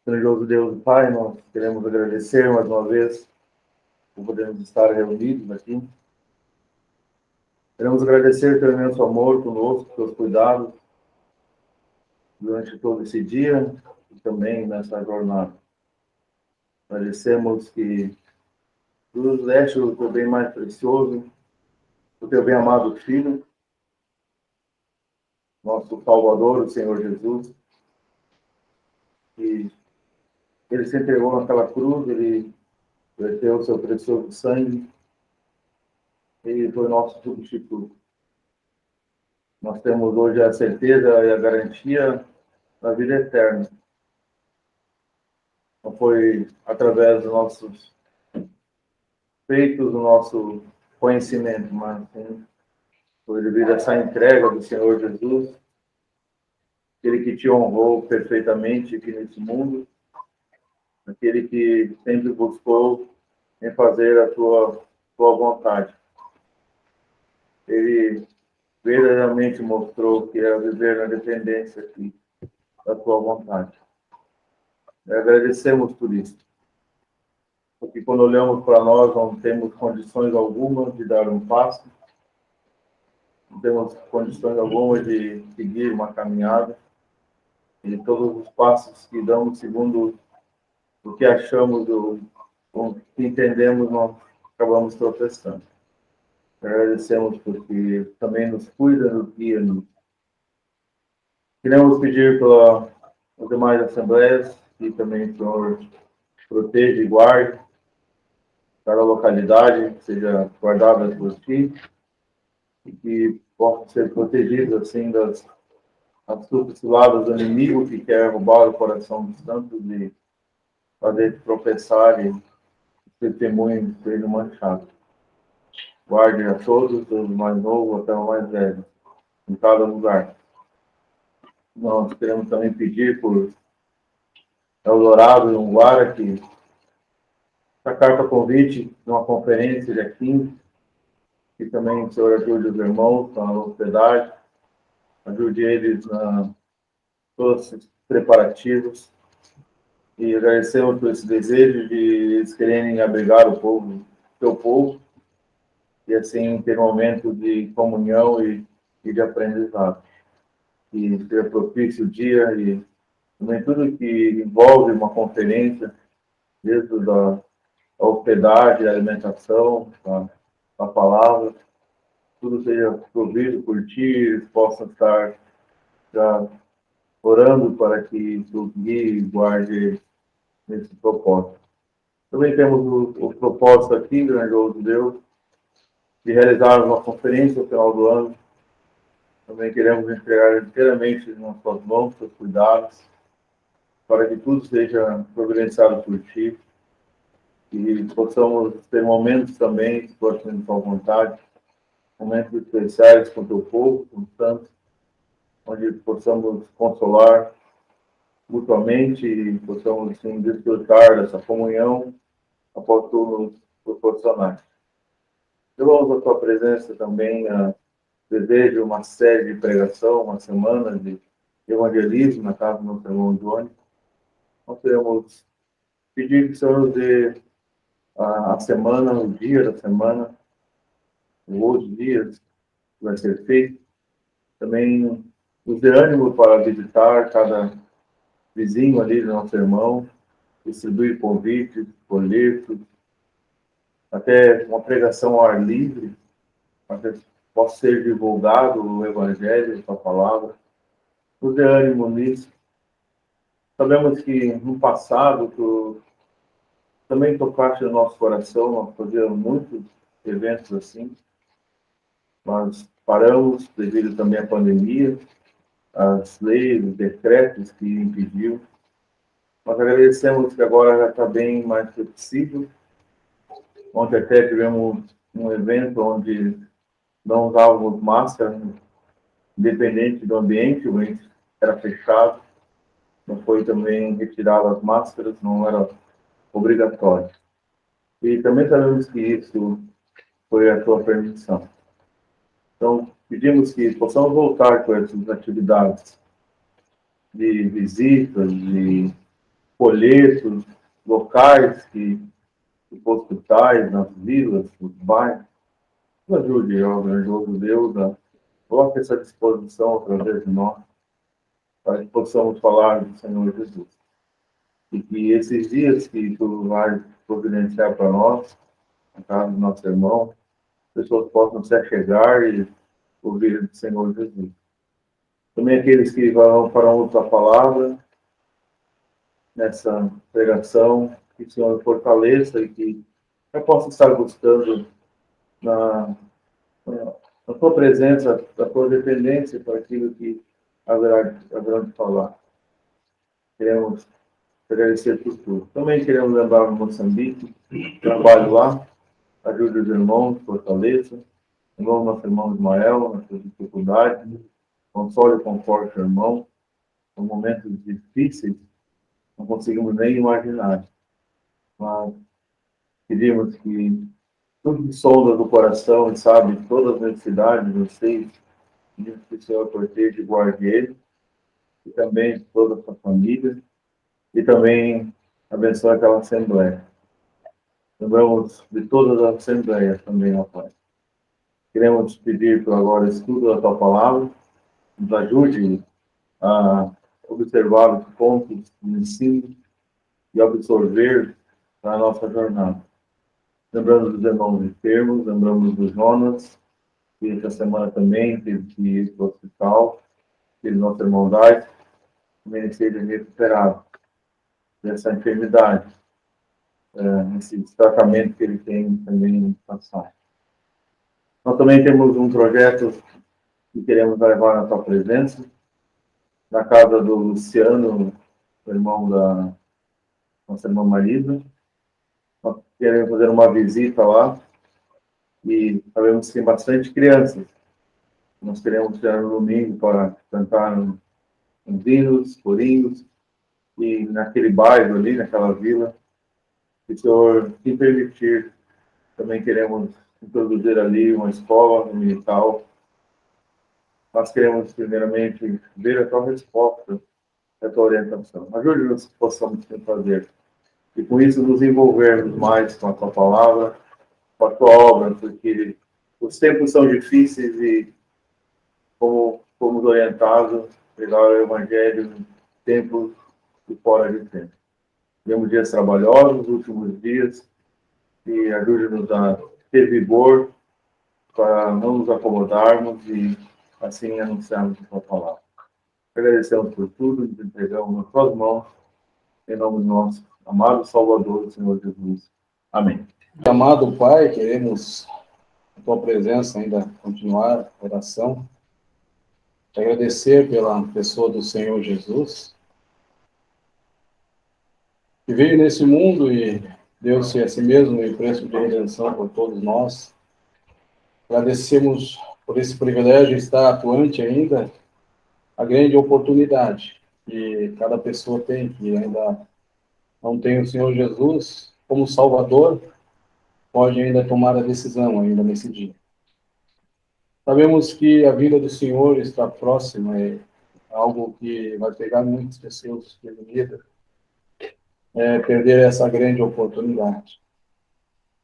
Grandioso Deus e Pai, nós queremos agradecer mais uma vez por podermos estar reunidos aqui. Queremos agradecer pelo imenso amor conosco, pelos cuidados durante todo esse dia e também nessa jornada. Agradecemos que tu nos deste o teu bem mais precioso, o teu bem amado Filho, nosso Salvador, o Senhor Jesus, e ele se entregou naquela cruz, ele verteu o seu precioso sangue, ele foi nosso substituto. Nós temos hoje a certeza e a garantia da vida eterna. Não foi através dos nossos feitos, do nosso conhecimento, mas sim, foi devido a essa entrega do Senhor Jesus, aquele que te honrou perfeitamente aqui nesse mundo, aquele que sempre buscou em fazer a tua vontade. Ele verdadeiramente mostrou que era viver na dependência aqui da tua vontade. E agradecemos por isso. Porque quando olhamos para nós, não temos condições alguma de dar um passo, não temos condições alguma de seguir uma caminhada, e todos os passos que damos segundo o que achamos, o que entendemos, nós acabamos tropeçando. Agradecemos porque também nos cuida, nos guia. Queremos pedir pelas demais assembleias que também o Senhor proteja e guarde cada localidade, seja guardada por ti, e que possam ser protegidos assim das astutas ciladas do inimigo que quer roubar o coração dos santos e fazer tropeçar e testemunho sejam manchados. Guarde a todos, do mais novo até o mais velho, em cada lugar. Nós queremos também pedir por Eldorado e Unguara que essa carta convite de uma conferência dia 15, que também o Senhor ajude os irmãos na hospedagem, ajude eles na todos os preparativos, e agradecemos por esse desejo de eles quererem abrigar o povo, teu povo, e assim ter um momento de comunhão e de aprendizado. E ser propício o dia e também tudo que envolve uma conferência, desde a hospedagem, a alimentação, a palavra, tudo seja provido por ti, eles possam estar já orando para que tu guie e guarde nesse propósito. Também temos o propósito aqui, grandioso Deus, de realizar uma conferência no final do ano. Também queremos entregar inteiramente nas tuas mãos, teus cuidados, para que tudo seja providenciado por ti e possamos ter momentos também, se for assim, de tua vontade, momentos especiais com o teu povo, com os santos, onde possamos consolar mutuamente e possamos, assim, desfrutar dessa comunhão após tu nos proporcionar. Levamos a tua presença também, desejo uma série de pregação, uma semana de evangelismo na casa do nosso irmão Johnny. Nós queremos pedir que o Senhor nos dê a semana, o dia da semana, os dias que vai ser feito. Também nos dê ânimo para visitar cada vizinho ali do nosso irmão, distribuir convites, folhetos, até uma pregação ao ar livre, para que possa ser divulgado o Evangelho, a palavra. Nos dê ânimo nisso. Sabemos que no passado tu também tocaste no nosso coração, nós fazíamos muitos eventos assim, mas paramos devido também à pandemia, às leis, os decretos que impediu. Nós agradecemos que agora já está bem mais flexível. Ontem até tivemos um evento onde não usávamos máscara, independente do ambiente, o ambiente era fechado, não foi também retirado as máscaras, não era obrigatório. E também sabemos que isso foi a tua permissão. Então, pedimos que possamos voltar com essas atividades de visitas, de folhetos locais, hospitais, nas vilas, nos bairros. Nos ajude, ó grandioso Deus, a coloque essa disposição através de nós, para que possamos falar do Senhor Jesus. E que esses dias que tu vais providenciar para nós, na casa do nosso irmão, pessoas possam se achegar e ouvir do Senhor Jesus. Também aqueles que farão uso da palavra nessa pregação, que o Senhor fortaleça e que eu possa estar buscando na tua presença, da tua dependência para aquilo que haverá de falar. Queremos agradecer por tudo. Também queremos lembrar o Moçambique, trabalho lá, ajude os irmãos, fortaleça, igual o nosso irmão Ismael, nas suas dificuldades, console e conforte o irmão, em momentos difíceis, não conseguimos nem imaginar. Mas pedimos que tudo que sonda do coração e sabe todas as necessidades de vocês, pedimos que o Senhor proteja e guarde ele, e também toda a sua família, e também abençoe aquela assembleia. Lembramos de todas as assembleias também, ó Pai. Queremos pedir por agora o estudo da tua palavra, nos ajude a observar os pontos de ensino e absorver a nossa jornada. Lembramos dos irmãos enfermos, lembramos dos Jonas, que esta semana também teve que ir para o hospital, que nosso irmão Dai também seja recuperado dessa enfermidade, esse tratamento que ele tem também passado. Nós também temos um projeto que queremos levar na tua presença, na casa do Luciano, o irmão da nossa irmã Marisa. Nós queremos fazer uma visita lá e sabemos que tem bastante crianças. Nós queremos tirar no domingo para cantar uns hinos, corinhos, e naquele bairro ali, naquela vila, se o Senhor se permitir, também queremos introduzir ali uma escola dominical. Nós queremos, primeiramente, ver a tua resposta, a tua orientação. Ajude-nos que possamos fazer. E com isso nos envolvermos mais com a tua palavra, com a tua obra, porque os tempos são difíceis e, como fomos orientados, pregar o Evangelho em tempos e fora de tempo. Temos dias trabalhosos, últimos dias, e ajude-nos a ter vigor para não nos acomodarmos e assim anunciarmos a tua palavra. Agradecemos por tudo, nos entregamos nas tuas mãos, em nome do nosso amado Salvador, o Senhor Jesus. Amém. Amado Pai, queremos a tua presença ainda continuar a oração. Te agradecer pela pessoa do Senhor Jesus, que veio nesse mundo e deu-se a si mesmo em preço de redenção por todos nós. Agradecemos por esse privilégio de estar atuante ainda, a grande oportunidade que cada pessoa tem, que ainda não tem o Senhor Jesus como Salvador, pode ainda tomar a decisão ainda nesse dia. Sabemos que a vinda do Senhor está próxima, é algo que vai pegar muitas pessoas desprevenidas, perder essa grande oportunidade.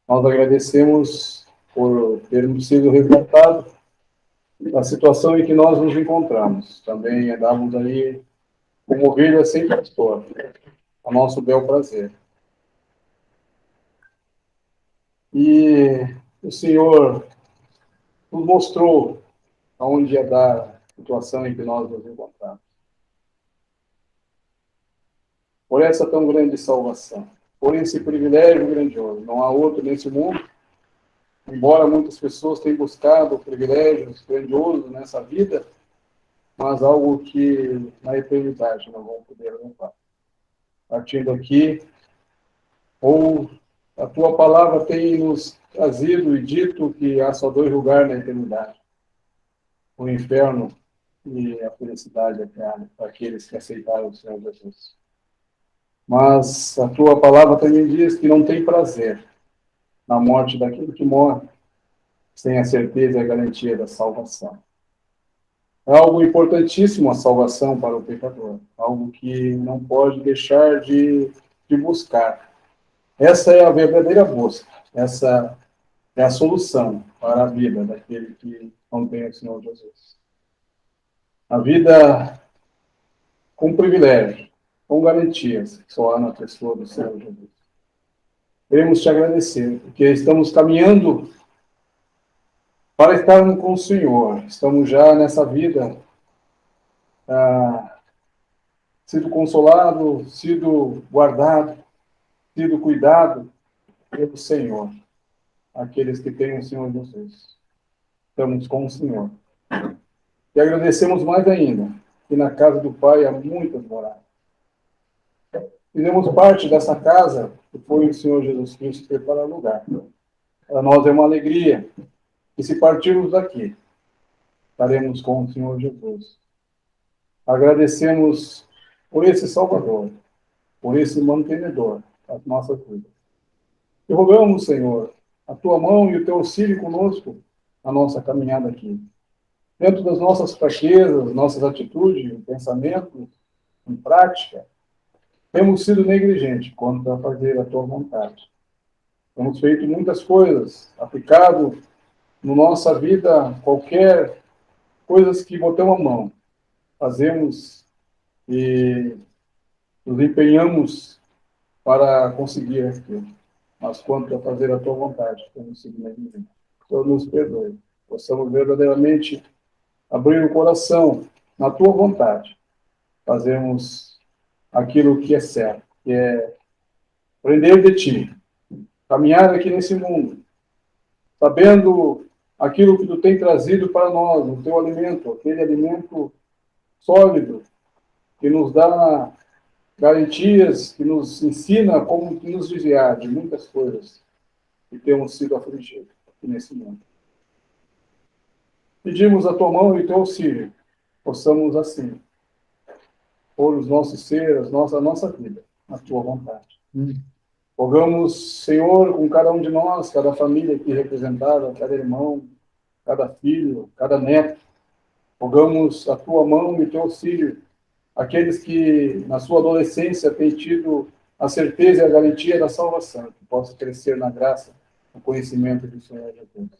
Nós agradecemos por termos sido resgatados da situação em que nós nos encontramos. Também andávamos aí como ovelhas sem pastor, a nosso bel prazer. E o Senhor nos mostrou aonde ia dar a situação em que nós nos encontramos. Por essa tão grande salvação, por esse privilégio grandioso, não há outro nesse mundo, embora muitas pessoas tenham buscado privilégios grandiosos nessa vida, mas algo que na eternidade não vão poder levar. Partindo aqui, ou a tua palavra tem nos trazido e dito que há só dois lugares na eternidade: o inferno e a felicidade eterna para aqueles que aceitaram o Senhor Jesus. Mas a tua palavra também diz que não tem prazer na morte daquele que morre sem a certeza e a garantia da salvação. É algo importantíssimo a salvação para o pecador, algo que não pode deixar de buscar. Essa é a verdadeira busca, essa é a solução para a vida daquele que não tem o Senhor Jesus. A vida com privilégio, com garantias, só há na pessoa do Senhor Jesus. Queremos te agradecer, porque estamos caminhando para estarmos com o Senhor. Estamos já nessa vida, sido consolado, sido guardado, sido cuidado pelo Senhor. Aqueles que têm o Senhor Jesus. Estamos com o Senhor. E agradecemos mais ainda, que na casa do Pai há muitas moradas. Fizemos parte dessa casa que foi o Senhor Jesus Cristo preparar lugar. Para nós é uma alegria. E se partirmos daqui, estaremos com o Senhor Jesus. Agradecemos por esse Salvador, por esse mantenedor das nossas vidas. E rogamos, Senhor, a tua mão e o teu auxílio conosco na nossa caminhada aqui. Dentro das nossas fraquezas, nossas atitudes, pensamentos, em prática, temos sido negligentes quanto a fazer a tua vontade. Temos feito muitas coisas, aplicado na nossa vida qualquer coisas que botamos a mão. Fazemos e nos empenhamos para conseguir aquilo. Mas quanto a fazer a tua vontade, temos sido negligentes. Senhor, nos perdoe. Possamos verdadeiramente abrir o coração na tua vontade. Fazermos aquilo que é certo, que é aprender de ti, caminhar aqui nesse mundo, sabendo aquilo que tu tem trazido para nós, o teu alimento, aquele alimento sólido, que nos dá garantias, que nos ensina como nos desviar de muitas coisas que temos sido afligidos aqui nesse mundo. Pedimos a tua mão e teu auxílio, possamos assim pôr os nossos seres, a nossa vida, na tua vontade. Rogamos, Senhor, com cada um de nós, cada família aqui representada, cada irmão, cada filho, cada neto. Rogamos a tua mão e teu auxílio, aqueles que na sua adolescência têm tido a certeza e a garantia da salvação, que possam crescer na graça, no conhecimento do Senhor Jesus.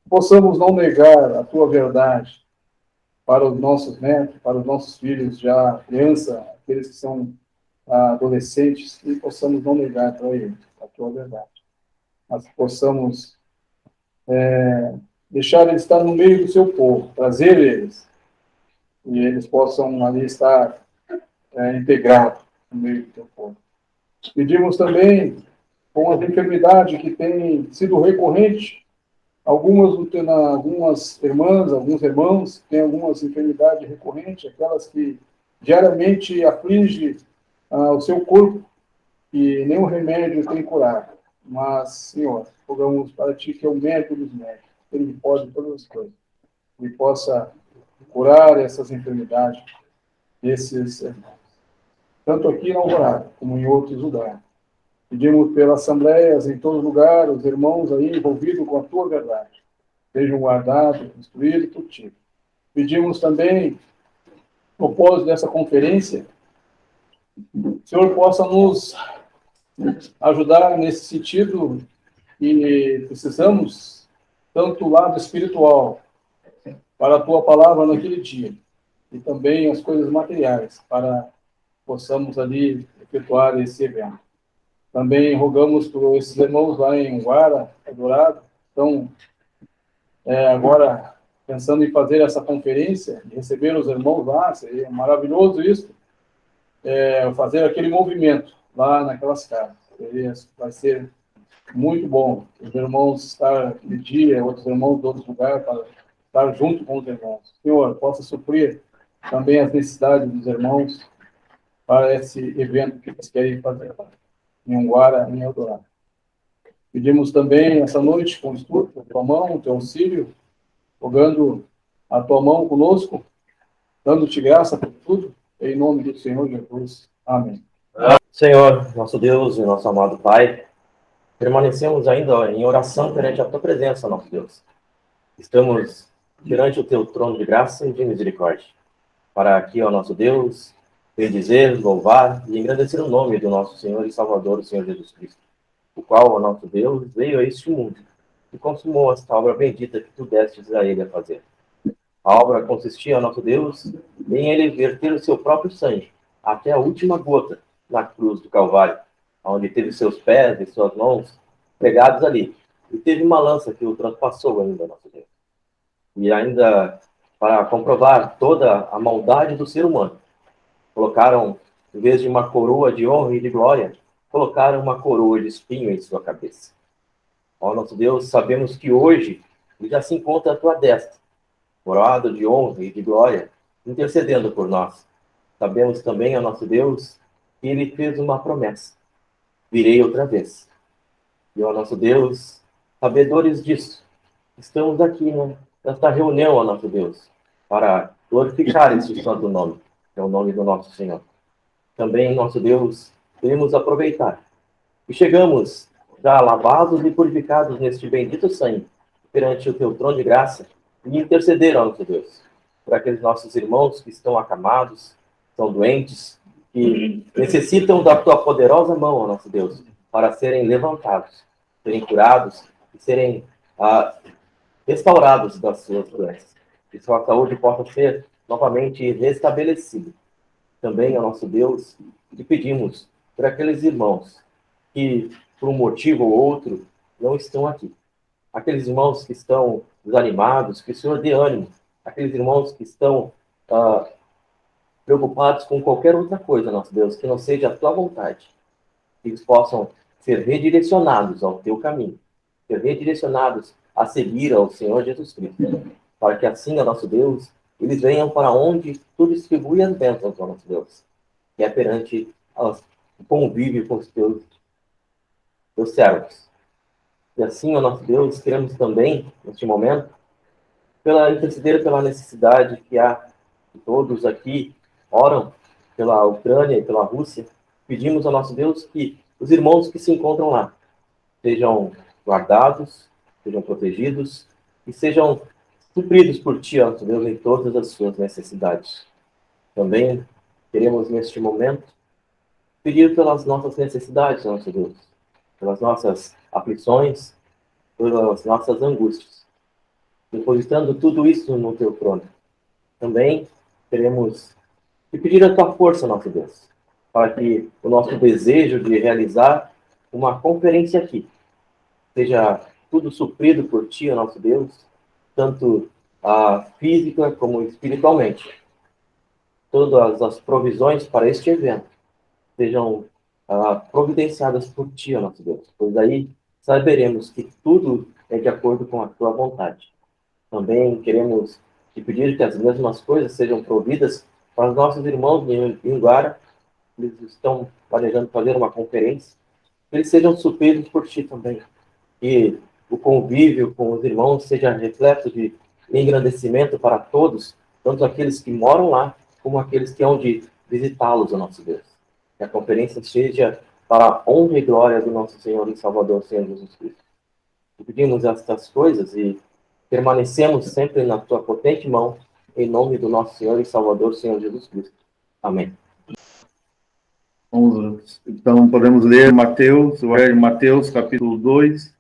Possamos não negar a tua verdade para os nossos netos, para os nossos filhos já criança, aqueles que são adolescentes, e possamos não negar para eles a tua verdade. Mas possamos deixar eles estar no meio do seu povo, trazer eles, e eles possam ali estar integrados no meio do teu povo. Pedimos também, com as enfermidades que têm sido recorrentes, algumas irmãs, alguns irmãos têm algumas enfermidades recorrentes, aquelas que diariamente afligem o seu corpo, e nenhum remédio tem curado. Mas, Senhor, rogamos para Ti que é o médico dos médicos, Ele pode todas as coisas, e possa curar essas enfermidades desses irmãos. Tanto aqui na Alvorada, como em outros lugares. Pedimos pelas assembleias em todo lugar, os irmãos aí envolvidos com a Tua verdade, sejam guardados, instruídos por Ti. Pedimos também, no propósito dessa conferência, o Senhor possa nos ajudar nesse sentido, e precisamos, tanto o lado espiritual, para a Tua palavra naquele dia, e também as coisas materiais, para possamos ali efetuar esse evento. Também rogamos por esses irmãos lá em Guara, Dourado, estão agora pensando em fazer essa conferência, e receber os irmãos lá, seria maravilhoso isso, fazer aquele movimento lá naquelas casas. Vai ser muito bom os irmãos estar de dia, outros irmãos de outros lugares, para estar junto com os irmãos. Senhor, possa suprir também as necessidades dos irmãos para esse evento que eles querem fazer em Anguara, em Eldorado. Pedimos também essa noite, com o estudo, a tua mão, o teu auxílio, rogando a tua mão conosco, dando-te graça por tudo, em nome do Senhor Jesus. Amém. Senhor, nosso Deus e nosso amado Pai, permanecemos ainda em oração perante a tua presença, nosso Deus. Estamos perante o teu trono de graça e de misericórdia, para aqui, ó nosso Deus, bendizer, louvar e engrandecer o nome do nosso Senhor e Salvador, o Senhor Jesus Cristo, o qual, ó nosso Deus, veio a este mundo e consumou esta obra bendita que tu destes a ele a fazer. A obra consistia, ó nosso Deus, em ele verter o seu próprio sangue, até a última gota, na cruz do Calvário, onde teve seus pés e suas mãos pregados ali, e teve uma lança que o transpassou ainda, ó nosso Deus. E ainda, para comprovar toda a maldade do ser humano, colocaram, em vez de uma coroa de honra e de glória, colocaram uma coroa de espinho em sua cabeça. Ó nosso Deus, sabemos que hoje ele já se encontra à tua destra, coroado de honra e de glória, intercedendo por nós. Sabemos também, ó nosso Deus, que ele fez uma promessa: virei outra vez. E, ó nosso Deus, sabedores disso, estamos aqui, né, nesta reunião, ó nosso Deus, para glorificar este santo nome, que é o nome do nosso Senhor. Também, nosso Deus, queremos aproveitar e chegamos já lavados e purificados neste bendito sangue, perante o teu trono de graça, e interceder, ó nosso Deus, por aqueles nossos irmãos que estão acamados, estão doentes, que necessitam da tua poderosa mão, ó nosso Deus, para serem levantados, serem curados e serem restaurados das suas doenças. Que sua saúde possa ser novamente restabelecida. Também, ó nosso Deus, te pedimos por aqueles irmãos que, por um motivo ou outro, não estão aqui. Aqueles irmãos que estão desanimados, que o Senhor dê ânimo. Aqueles irmãos que estão preocupados com qualquer outra coisa, nosso Deus, que não seja a tua vontade. Que eles possam ser redirecionados ao teu caminho, ser redirecionados a seguir ao Senhor Jesus Cristo, para que assim, ó nosso Deus, eles venham para onde tu distribui as bênçãos, ó nosso Deus, que é perante o convívio com os teus servos. E assim, ó nosso Deus, queremos também, neste momento, interceder pela necessidade que há, que todos aqui oram pela Ucrânia e pela Rússia. Pedimos ao nosso Deus que os irmãos que se encontram lá sejam guardados, sejam protegidos e sejam supridos por ti, ó nosso Deus, em todas as suas necessidades. Também queremos, neste momento, pedir pelas nossas necessidades, ó nosso Deus, pelas nossas aflições, pelas nossas angústias, depositando tudo isso no teu trono. Também queremos te pedir a tua força, nosso Deus, para que o nosso desejo de realizar uma conferência aqui seja tudo suprido por ti, ó nosso Deus, tanto física como espiritualmente. Todas as provisões para este evento sejam providenciadas por ti, ó nosso Deus, pois aí saberemos que tudo é de acordo com a tua vontade. Também queremos te pedir que as mesmas coisas sejam providas para os nossos irmãos de Linguara. Eles estão planejando fazer uma conferência, que eles sejam supridos por ti também. Que o convívio com os irmãos seja repleto de engrandecimento para todos, tanto aqueles que moram lá, como aqueles que hão de visitá-los, ó nosso Deus. Que a conferência seja para a honra e glória do nosso Senhor e Salvador, Senhor Jesus Cristo. Te pedimos estas coisas e permanecemos sempre na tua potente mão, em nome do nosso Senhor e Salvador, Senhor Jesus Cristo. Amém. Então, podemos ler Mateus, o Evangelho de Mateus, capítulo 2,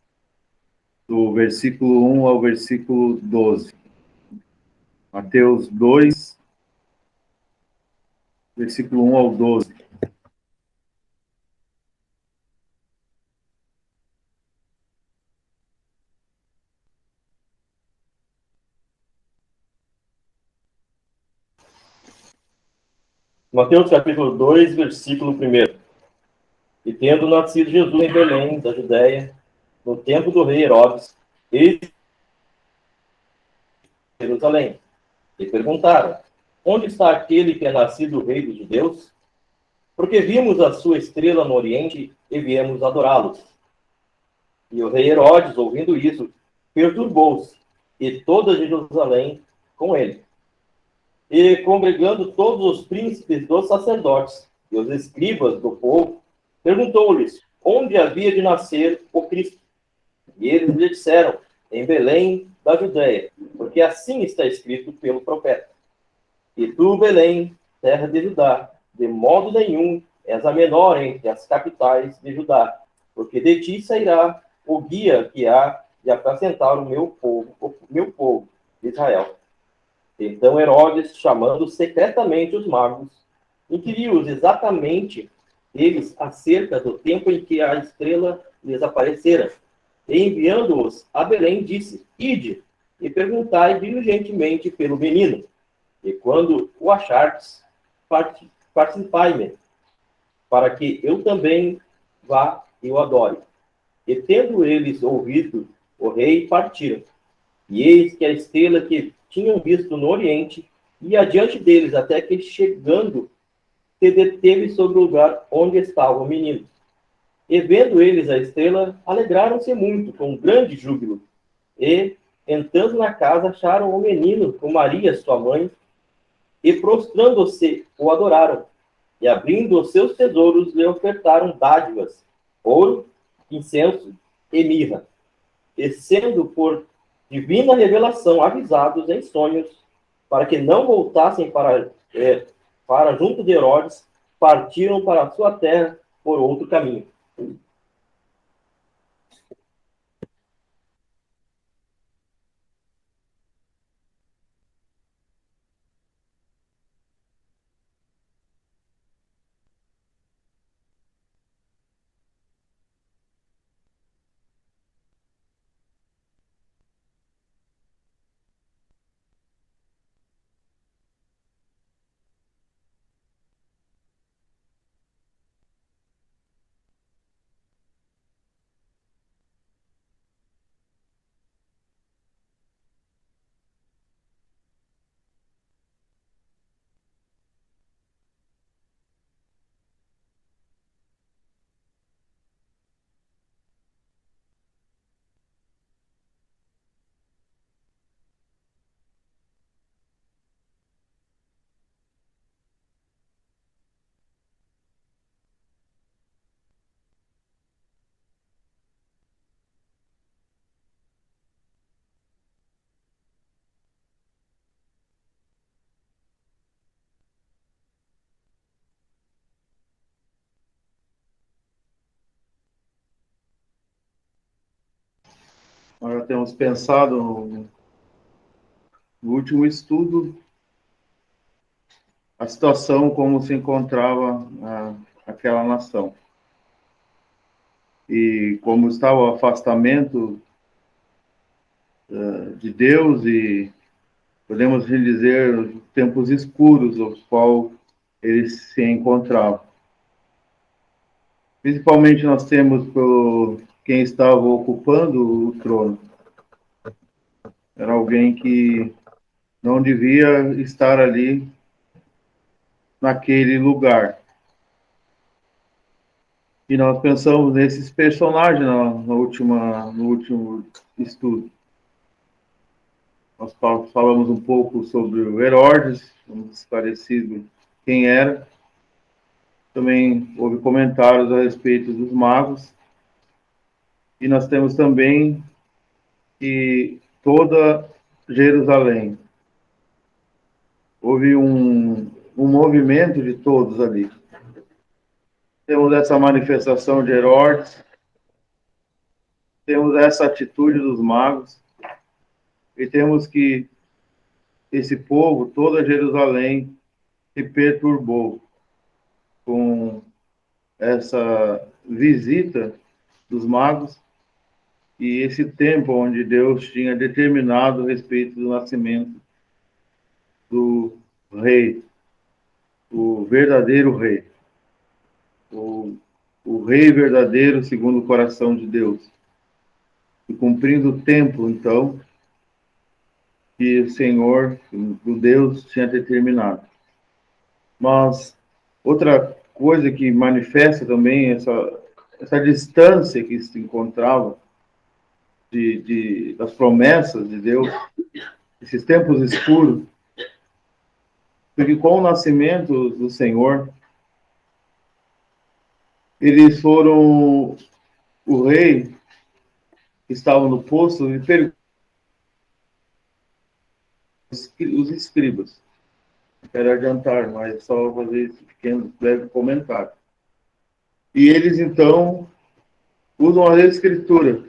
do versículo 1 ao versículo 12. Mateus 2, versículo 1 ao 12. Mateus capítulo 2, versículo 1. E tendo nascido Jesus em Belém, da Judéia, no tempo do rei Herodes, eis Jerusalém. E perguntaram: onde está aquele que é nascido rei dos judeus? Porque vimos a sua estrela no oriente e viemos adorá-lo. E o rei Herodes, ouvindo isso, perturbou-se, e toda Jerusalém com ele. E congregando todos os príncipes dos sacerdotes e os escribas do povo, perguntou-lhes onde havia de nascer o Cristo. E eles lhe disseram: em Belém da Judéia, porque assim está escrito pelo profeta. E tu, Belém, terra de Judá, de modo nenhum és a menor entre as capitais de Judá, porque de ti sairá o guia que há de apacentar o meu povo, Israel. Então Herodes, chamando secretamente os magos, inquiriu-os exatamente eles acerca do tempo em que a estrela lhes aparecera. E enviando-os a Belém, disse: Ide e perguntai diligentemente pelo menino. E quando o achardes, participai-me, para que eu também vá e o adore. E tendo eles ouvido o rei, partiram. E eis que a estrela que tinham visto no oriente ia adiante deles, até que, chegando, se deteve sobre o lugar onde estava o menino. E vendo eles a estrela, alegraram-se muito, com grande júbilo. E, entrando na casa, acharam o menino com Maria, sua mãe, e prostrando-se, o adoraram. E abrindo os seus tesouros, lhe ofertaram dádivas, ouro, incenso e mirra. E sendo por divina revelação avisados em sonhos, para que não voltassem para junto de Herodes, partiram para a sua terra por outro caminho. Nós já temos pensado no último estudo a situação como se encontrava aquela nação. E como estava o afastamento de Deus e, podemos dizer, os tempos escuros aos quais eles se encontravam. Principalmente nós temos quem estava ocupando o trono. Era alguém que não devia estar ali naquele lugar. E nós pensamos nesses personagens no último estudo. Nós falamos um pouco sobre o Herodes, fomos esclarecido quem era. Também houve comentários a respeito dos magos. E nós temos também que toda Jerusalém, houve um movimento de todos ali. Temos essa manifestação de Herodes, temos essa atitude dos magos, e temos que esse povo, toda Jerusalém, se perturbou com essa visita dos magos e esse tempo onde Deus tinha determinado a respeito do nascimento do rei, o verdadeiro rei, o rei verdadeiro segundo o coração de Deus. E cumprindo o tempo, então, que o Senhor, o Deus, tinha determinado. Mas outra coisa que manifesta também essa distância que se encontrava das promessas de Deus, esses tempos escuros, porque com o nascimento do Senhor, eles foram, o rei que estava no poço, e perguntou os escribas. Quero adiantar, mas só fazer esse pequeno, breve comentário. E eles, então, usam a escritura.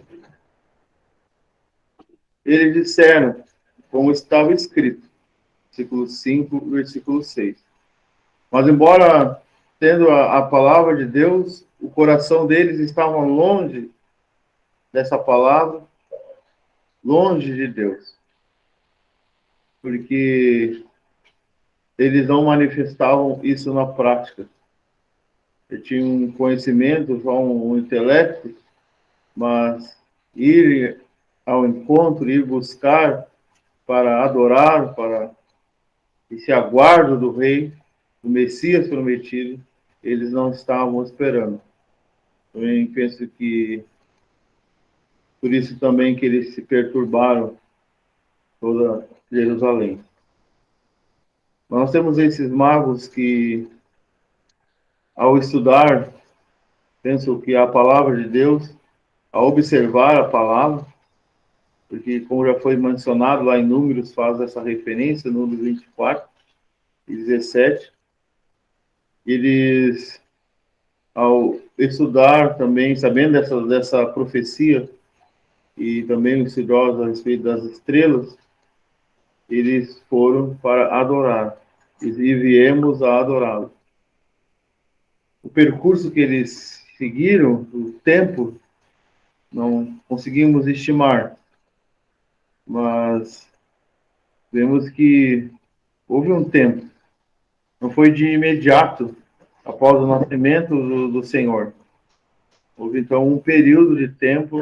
Eles disseram, como estava escrito, versículo 5, versículo 6. Mas, embora tendo a palavra de Deus, o coração deles estava longe dessa palavra, longe de Deus. Porque eles não manifestavam isso na prática. Eles tinham um conhecimento, só um intelecto, mas ir ao encontro, ir buscar para adorar, para esse aguardo do rei, do Messias prometido, eles não estavam esperando. Eu penso que por isso também que eles se perturbaram toda Jerusalém. Nós temos esses magos que, ao estudar, pensam que a palavra de Deus, ao observar a palavra, porque, como já foi mencionado lá em Números, faz essa referência, Números 24 e 17, eles, ao estudar também, sabendo dessa profecia, e também os estudiosos a respeito das estrelas, eles foram para adorar, e viemos a adorá-lo. O percurso que eles seguiram, o tempo, não conseguimos estimar, mas vemos que houve um tempo, não foi de imediato após o nascimento do Senhor. Houve então um período de tempo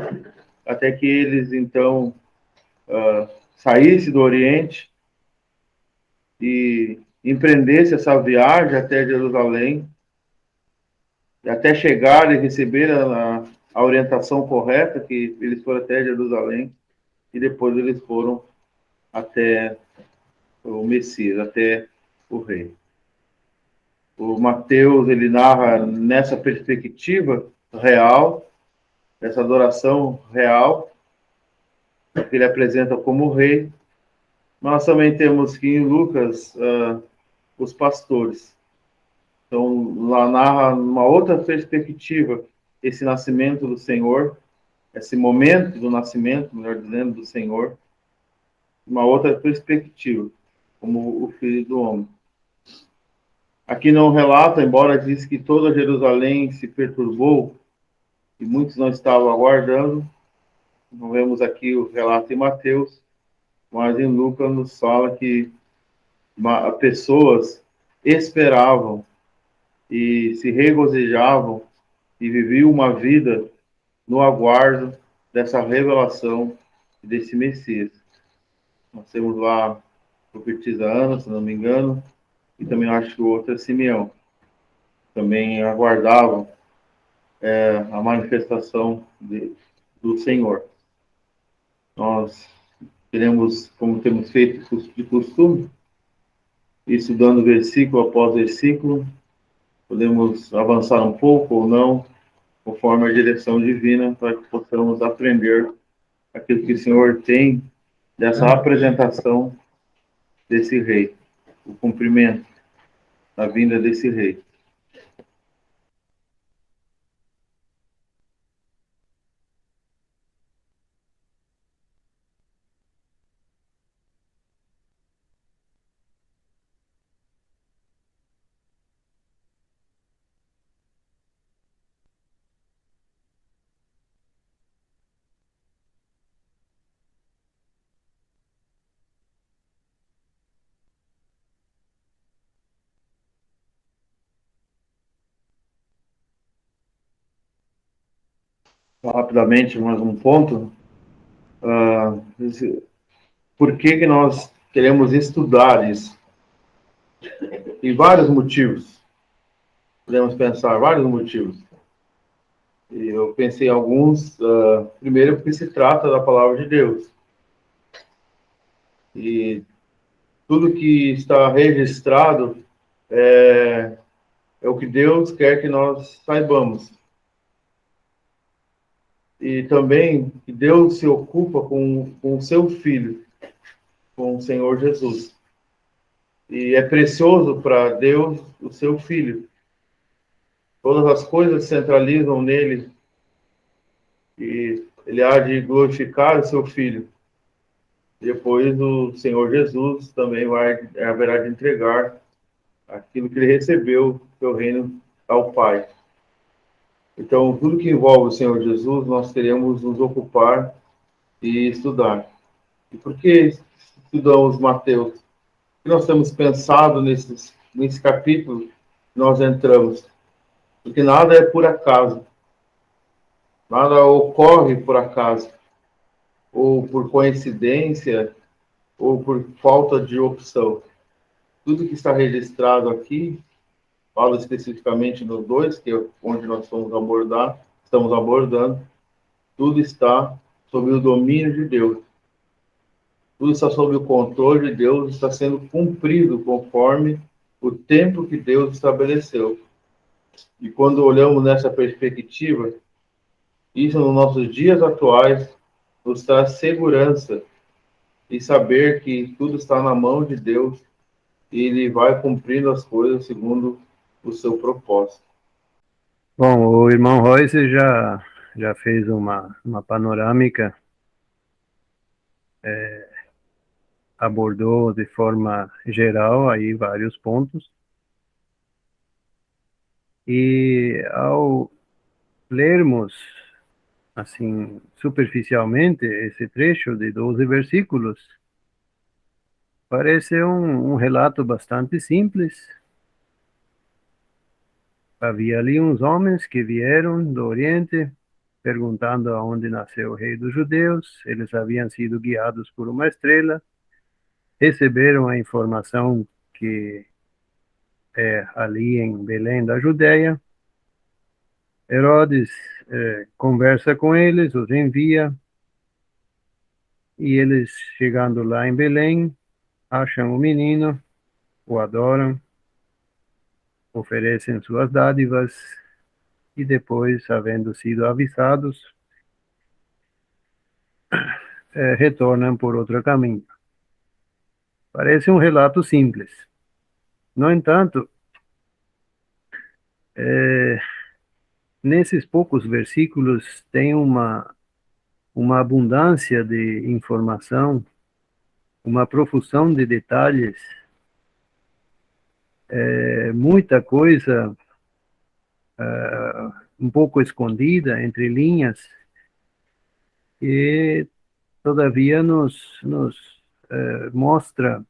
até que eles então saíssem do Oriente e empreendessem essa viagem até Jerusalém, e até chegar e receber a orientação correta, que eles foram até Jerusalém, e depois eles foram até o Messias, até o Rei. O Mateus, ele narra nessa perspectiva real, essa adoração real, que ele apresenta como Rei. Nós também temos que em Lucas os pastores. Então, lá narra uma outra perspectiva esse nascimento do Senhor, esse momento do nascimento, melhor dizendo, do Senhor, uma outra perspectiva, como o Filho do Homem. Aqui não relata, embora diz que toda Jerusalém se perturbou e muitos não estavam aguardando, não vemos aqui o relato em Mateus, mas em Lucas nos fala que pessoas esperavam e se regozijavam e viviam uma vida no aguardo dessa revelação desse Messias. Nós temos lá a profetisa Ana, se não me engano, e também acho que o outro é Simeão. Também aguardavam a manifestação do Senhor. Nós queremos, como temos feito de costume, estudando versículo após versículo, podemos avançar um pouco ou não, conforme a direção divina, para que possamos aprender aquilo que o Senhor tem dessa apresentação desse rei, o cumprimento da vinda desse rei. Rapidamente, mais um ponto. Por que nós queremos estudar isso? Tem vários motivos. Podemos pensar vários motivos. E eu pensei em alguns. Primeiro, porque se trata da palavra de Deus. E tudo que está registrado é o que Deus quer que nós saibamos. E também que Deus se ocupa com o seu Filho, com o Senhor Jesus. E é precioso para Deus o seu Filho. Todas as coisas centralizam nele e ele há de glorificar o seu Filho. Depois o Senhor Jesus também haverá de entregar aquilo que ele recebeu do seu reino ao Pai. Então, tudo que envolve o Senhor Jesus, nós teremos nos ocupar e estudar. E por que estudamos Mateus? O que nós temos pensado nesse capítulo que nós entramos? Porque nada é por acaso. Nada ocorre por acaso. Ou por coincidência, ou por falta de opção. Tudo que está registrado aqui, falo especificamente no 2, que é onde nós estamos abordando, tudo está sob o domínio de Deus. Tudo está sob o controle de Deus, está sendo cumprido conforme o tempo que Deus estabeleceu. E quando olhamos nessa perspectiva, isso nos nossos dias atuais nos traz segurança e saber que tudo está na mão de Deus e Ele vai cumprindo as coisas segundo o seu propósito. Bom, o irmão Royce já fez uma panorâmica, abordou de forma geral aí vários pontos. E ao lermos, assim, superficialmente, esse trecho de 12 versículos, parece um relato bastante simples. Havia ali uns homens que vieram do Oriente, perguntando aonde nasceu o rei dos judeus. Eles haviam sido guiados por uma estrela, receberam a informação que é ali em Belém da Judéia. Herodes conversa com eles, os envia, e eles, chegando lá em Belém, acham o menino, o adoram, oferecem suas dádivas, e depois, havendo sido avisados, retornam por outro caminho. Parece um relato simples. No entanto, nesses poucos versículos tem uma abundância de informação, uma profusão de detalhes, muita coisa um pouco escondida entre linhas, e todavia nos mostra,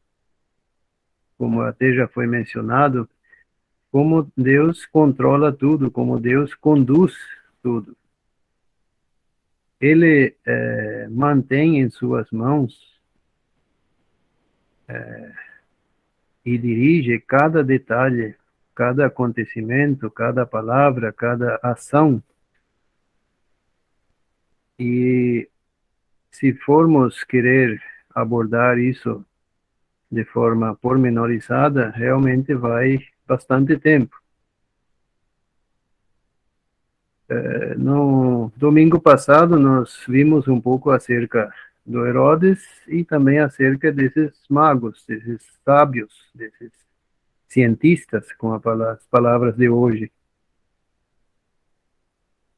como até já foi mencionado, como Deus controla tudo, como Deus conduz tudo. Ele mantém em suas mãos e dirige cada detalhe, cada acontecimento, cada palavra, cada ação. E se formos querer abordar isso de forma pormenorizada, realmente vai bastante tempo. No domingo passado, nós vimos um pouco acerca do Herodes e também acerca desses magos, desses sábios, desses cientistas, com as palavras de hoje,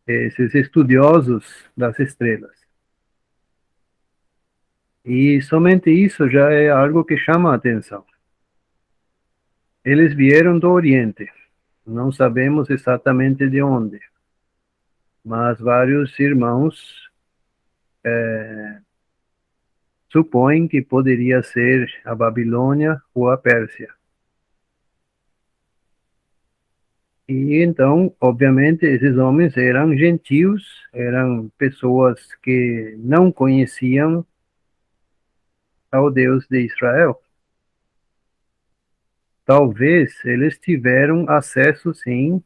esses estudiosos das estrelas. E somente isso já é algo que chama a atenção. Eles vieram do Oriente, não sabemos exatamente de onde, mas vários irmãos supõem que poderia ser a Babilônia ou a Pérsia. E então, obviamente, esses homens eram gentios, eram pessoas que não conheciam ao Deus de Israel. Talvez eles tiveram acesso, sim,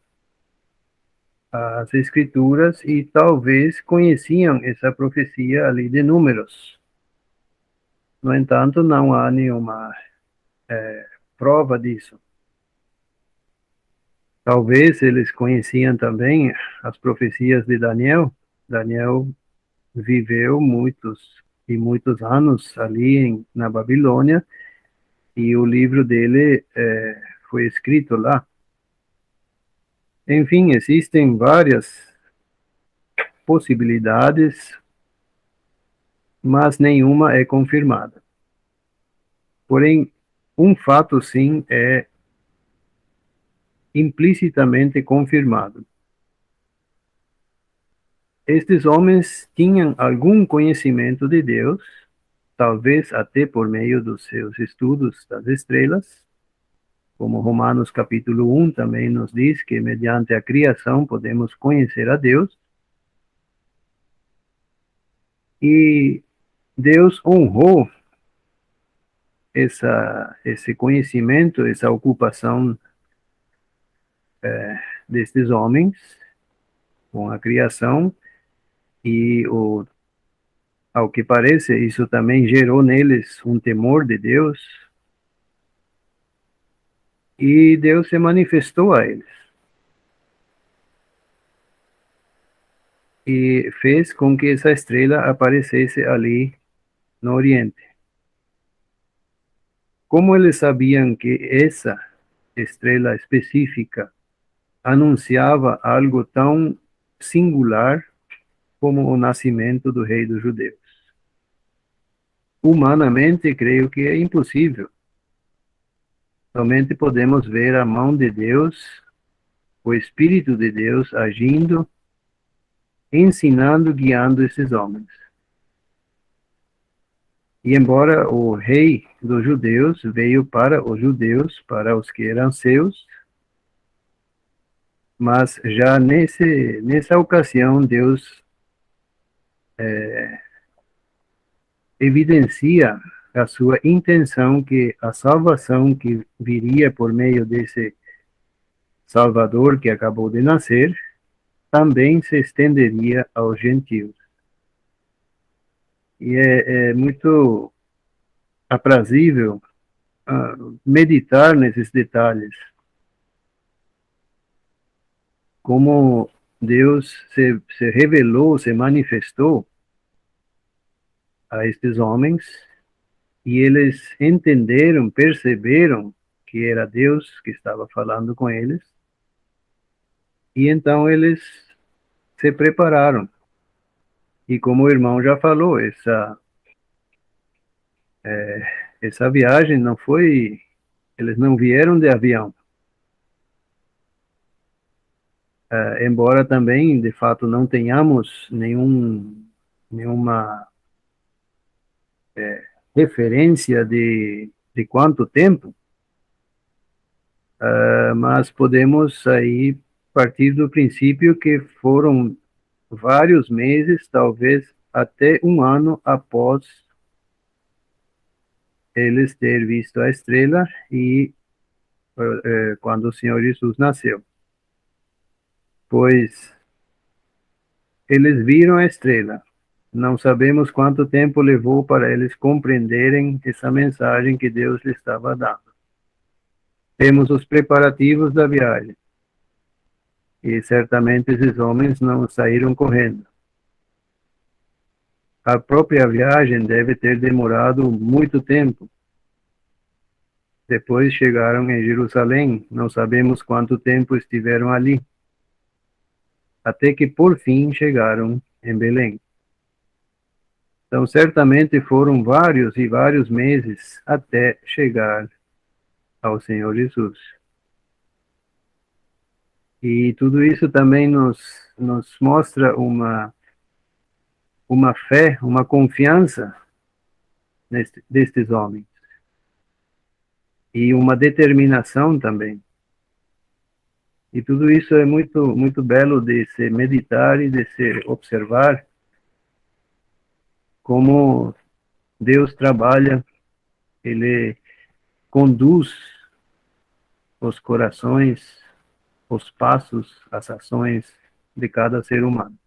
às Escrituras e talvez conheciam essa profecia ali de Números. No entanto, não há nenhuma prova disso. Talvez eles conheciam também as profecias de Daniel. Daniel viveu muitos e muitos anos ali na Babilônia, e o livro dele foi escrito lá. Enfim, existem várias possibilidades, mas nenhuma é confirmada. Porém, um fato sim é implicitamente confirmado. Estes homens tinham algum conhecimento de Deus, talvez até por meio dos seus estudos das estrelas, como Romanos capítulo 1 também nos diz que mediante a criação podemos conhecer a Deus, e Deus honrou esse conhecimento, essa ocupação destes homens com a criação, e ao que parece, isso também gerou neles um temor de Deus, e Deus se manifestou a eles. E fez com que essa estrela aparecesse ali no Oriente. Como eles sabiam que essa estrela específica anunciava algo tão singular como o nascimento do rei dos judeus? Humanamente, creio que é impossível. Somente podemos ver a mão de Deus, o Espírito de Deus agindo, ensinando, guiando esses homens. E embora o rei dos judeus veio para os judeus, para os que eram seus, mas já nessa ocasião Deus evidencia a sua intenção que a salvação que viria por meio desse Salvador que acabou de nascer também se estenderia aos gentios. E é muito aprazível meditar nesses detalhes, como Deus se revelou, se manifestou a estes homens, e eles entenderam, perceberam que era Deus que estava falando com eles, e então eles se prepararam. E como o irmão já falou, essa viagem não foi, eles não vieram de avião. Embora também, de fato, não tenhamos nenhuma referência de quanto tempo, mas podemos aí partir do princípio que foram vários meses, talvez até um ano após eles ter visto a estrela e quando o Senhor Jesus nasceu. Pois eles viram a estrela. Não sabemos quanto tempo levou para eles compreenderem essa mensagem que Deus lhes estava dando. Temos os preparativos da viagem. E certamente esses homens não saíram correndo. A própria viagem deve ter demorado muito tempo. Depois chegaram em Jerusalém, não sabemos quanto tempo estiveram ali, até que por fim chegaram em Belém. Então, certamente foram vários e vários meses até chegar ao Senhor Jesus. E tudo isso também nos mostra uma fé, uma confiança destes homens. E uma determinação também. E tudo isso é muito, muito belo de se meditar e de se observar como Deus trabalha, Ele conduz os corações, os passos, as ações de cada ser humano.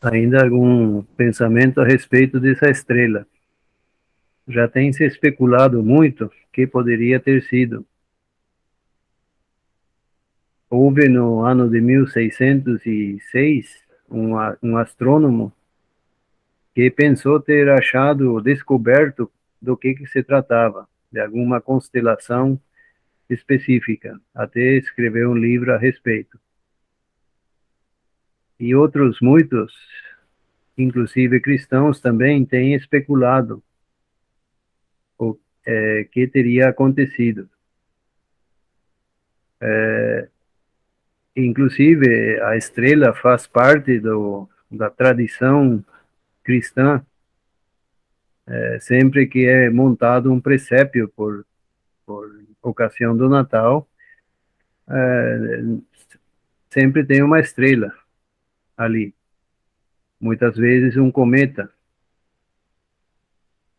Ainda algum pensamento a respeito dessa estrela? Já tem se especulado muito que poderia ter sido. Houve no ano de 1606 um astrônomo que pensou ter achado, descoberto do que se tratava, de alguma constelação específica. Até escreveu um livro a respeito. E outros muitos, inclusive cristãos, também têm especulado o que teria acontecido. Inclusive, a estrela faz parte da tradição cristã, sempre que é montado um presépio por ocasião do Natal, sempre tem uma estrela ali. Muitas vezes um cometa.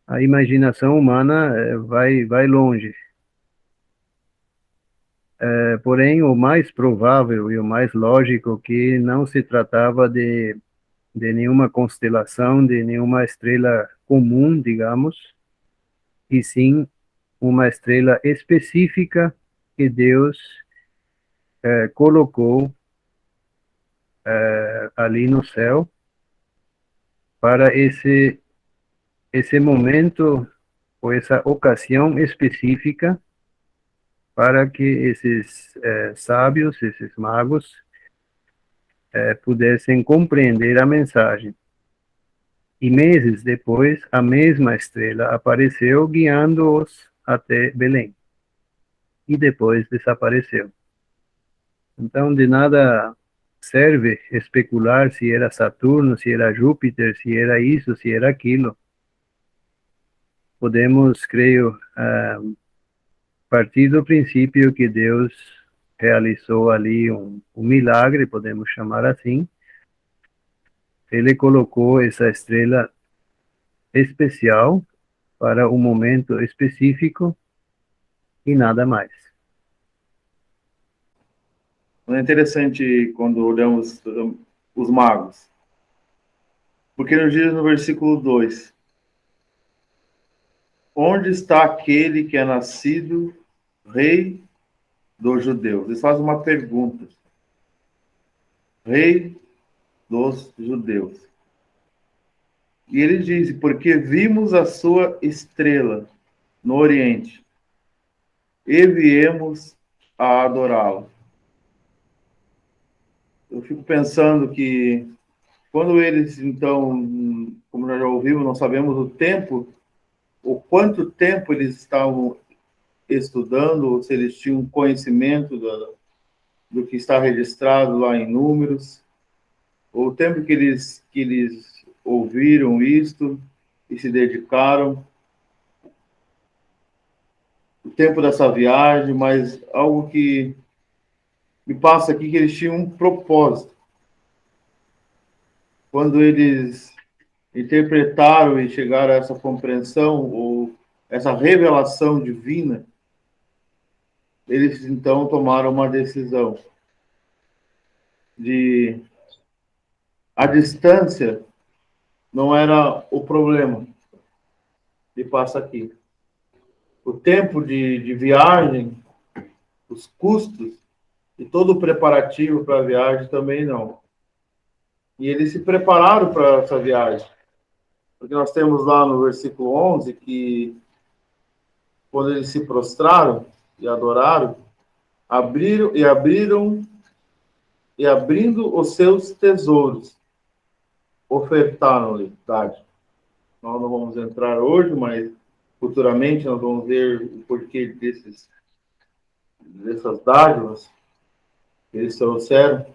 A imaginação humana vai longe. Porém, o mais provável e o mais lógico que não se tratava de nenhuma constelação, de nenhuma estrela comum, digamos, e sim uma estrela específica que Deus colocou ali no céu para esse momento ou essa ocasião específica, para que esses sábios, esses magos, pudessem compreender a mensagem. E meses depois, a mesma estrela apareceu guiando-os até Belém. E depois desapareceu. Então, de nada serve especular se era Saturno, se era Júpiter, se era isso, se era aquilo. Podemos, creio, partir do princípio que Deus realizou ali um milagre, podemos chamar assim. Ele colocou essa estrela especial para um momento específico e nada mais. É interessante quando olhamos os magos. Porque nos diz no versículo 2: onde está aquele que é nascido rei dos judeus? Eles fazem uma pergunta. Rei dos judeus. E ele diz: porque vimos a sua estrela no Oriente e viemos a adorá-la. Eu fico pensando que quando eles, então, como nós já ouvimos, não sabemos o tempo, o quanto tempo eles estavam estudando, se eles tinham conhecimento do que está registrado lá em Números, o tempo que eles ouviram isto e se dedicaram, o tempo dessa viagem, mas algo que me passa aqui que eles tinham um propósito. Quando eles interpretaram e chegaram a essa compreensão ou essa revelação divina, eles então tomaram uma decisão de a distância não era o problema que passa aqui. O tempo de viagem, os custos e todo o preparativo para a viagem também não. E eles se prepararam para essa viagem. Porque nós temos lá no versículo 11 que quando eles se prostraram e adoraram, abrindo os seus tesouros, ofertaram-lhe dádiva. Nós não vamos entrar hoje, mas futuramente nós vamos ver o porquê dessas dádivas que eles trouxeram,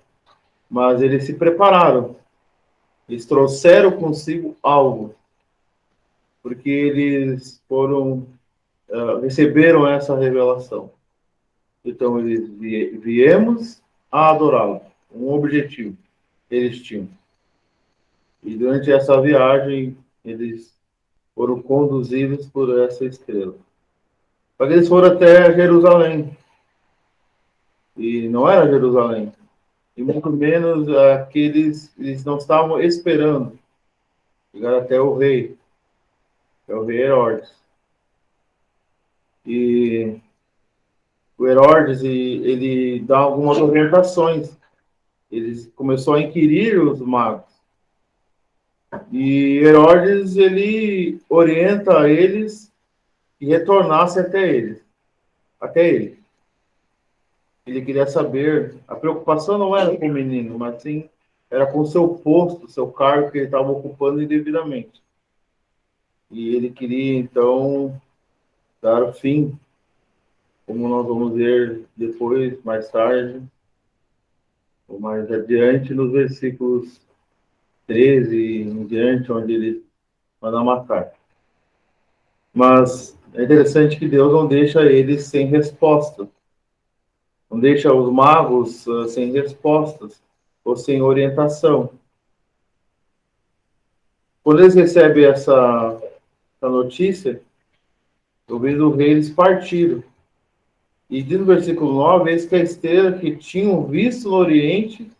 mas eles se prepararam. Eles trouxeram consigo algo, porque eles receberam essa revelação. Então, eles viemos a adorá-lo. Um objetivo eles tinham. E durante essa viagem, eles foram conduzidos por essa estrela. Só que eles foram até Jerusalém. E não era Jerusalém. e muito menos que eles não estavam esperando chegar até o rei Herodes. E o Herodes, ele dá algumas orientações. Ele começou a inquirir os magos. E Herodes, ele orienta eles que retornasse até ele. Ele queria saber, a preocupação não era com o menino, mas sim era com o seu posto, seu cargo que ele estava ocupando indevidamente. E ele queria, então, dar fim, como nós vamos ver depois, mais tarde, ou mais adiante, nos versículos 13 em diante, onde ele manda matar. Mas é interessante que Deus não deixa eles sem resposta. Não deixa os magos sem respostas ou sem orientação. Quando eles recebem essa notícia, ouvindo o rei, eles partiram. E diz no versículo 9, eis que a estrela que tinham visto no Oriente